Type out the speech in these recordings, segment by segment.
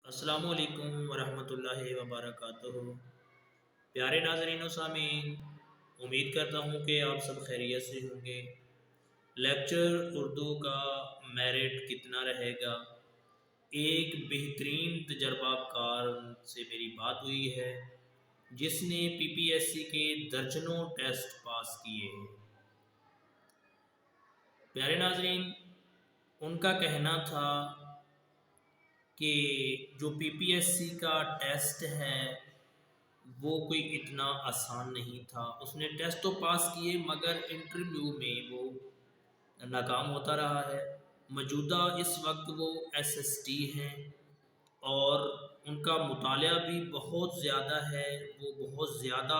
السلام علیکم ورحمۃ اللہ وبرکاتہ۔ پیارے ناظرین و سامعین، امید کرتا ہوں کہ آپ سب خیریت سے ہوں گے۔ لیکچر اردو کا میرٹ کتنا رہے گا، ایک بہترین تجربہ کار سے میری بات ہوئی ہے جس نے پی پی ایس سی کے درجنوں ٹیسٹ پاس کیے ہیں۔ پیارے ناظرین، ان کا کہنا تھا کہ جو پی پی ایس سی کا ٹیسٹ ہے وہ کوئی اتنا آسان نہیں تھا۔ اس نے ٹیسٹ تو پاس کیے مگر انٹرویو میں وہ ناکام ہوتا رہا ہے۔ موجودہ اس وقت وہ ایس ایس ٹی ہیں اور ان کا مطالعہ بھی بہت زیادہ ہے، وہ بہت زیادہ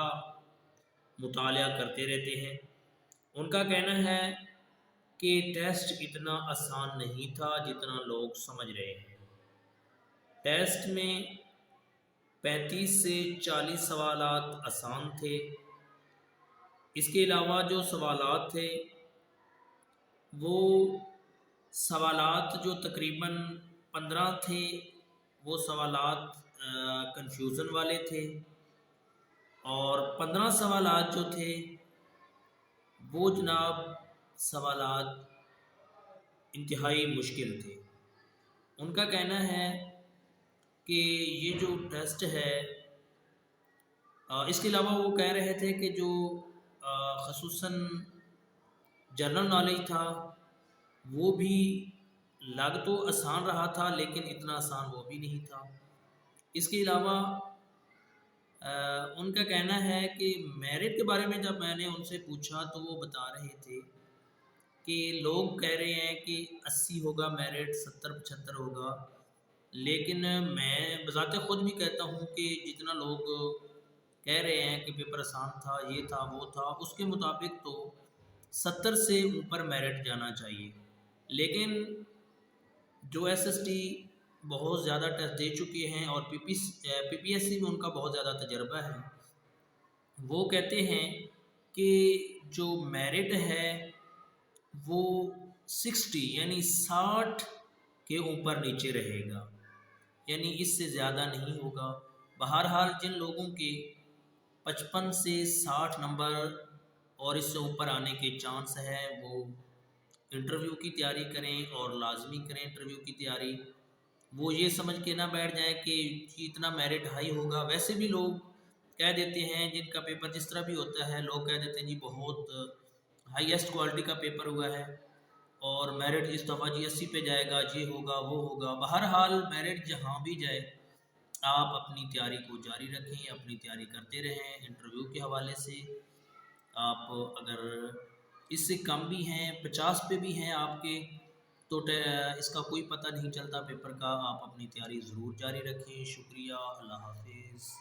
مطالعہ کرتے رہتے ہیں۔ ان کا کہنا ہے کہ ٹیسٹ اتنا آسان نہیں تھا جتنا لوگ سمجھ رہے ہیں۔ ٹیسٹ میں 35 سے 40 سوالات آسان تھے۔ اس کے علاوہ جو سوالات تھے وہ سوالات جو تقریباً 15 تھے وہ سوالات کنفیوژن والے تھے، اور 15 سوالات جو تھے وہ جناب سوالات انتہائی مشکل تھے۔ ان کا کہنا ہے کہ یہ جو ٹیسٹ ہے اس کے علاوہ وہ کہہ رہے تھے کہ جو خصوصاً جنرل نالج تھا وہ بھی لگ تو آسان رہا تھا لیکن اتنا آسان وہ بھی نہیں تھا۔ اس کے علاوہ ان کا کہنا ہے کہ میرٹ کے بارے میں جب میں نے ان سے پوچھا تو وہ بتا رہے تھے کہ لوگ کہہ رہے ہیں کہ 80 ہوگا میرٹ، 70 75 ہوگا، لیکن میں بذات خود بھی کہتا ہوں کہ جتنا لوگ کہہ رہے ہیں کہ پیپر آسان تھا، یہ تھا وہ تھا، اس کے مطابق تو 70 سے اوپر میرٹ جانا چاہیے۔ لیکن جو ایس ایس ٹی بہت زیادہ ٹیسٹ دے چکے ہیں اور پی پی ایس سی میں ان کا بہت زیادہ تجربہ ہے، وہ کہتے ہیں کہ جو میرٹ ہے وہ 60 یعنی 60 کے اوپر نیچے رہے گا، یعنی اس سے زیادہ نہیں ہوگا۔ بہرحال جن لوگوں کے 55 سے 60 نمبر اور اس سے اوپر آنے کے چانس ہے وہ انٹرویو کی تیاری کریں، اور لازمی کریں انٹرویو کی تیاری۔ وہ یہ سمجھ کے نہ بیٹھ جائیں کہ اتنا میرٹ ہائی ہوگا۔ ویسے بھی لوگ کہہ دیتے ہیں جن کا پیپر جس طرح بھی ہوتا ہے، لوگ کہہ دیتے ہیں جی بہت ہائیسٹ کوالٹی کا پیپر ہوا ہے اور میرٹ اس دفعہ جی 80 پہ جائے گا، یہ ہوگا وہ ہوگا۔ بہرحال میرٹ جہاں بھی جائے آپ اپنی تیاری کو جاری رکھیں، اپنی تیاری کرتے رہیں۔ انٹرویو کے حوالے سے آپ اگر اس سے کم بھی ہیں، 50 پہ بھی ہیں آپ کے، تو اس کا کوئی پتہ نہیں چلتا پیپر کا، آپ اپنی تیاری ضرور جاری رکھیں۔ شکریہ، اللہ حافظ۔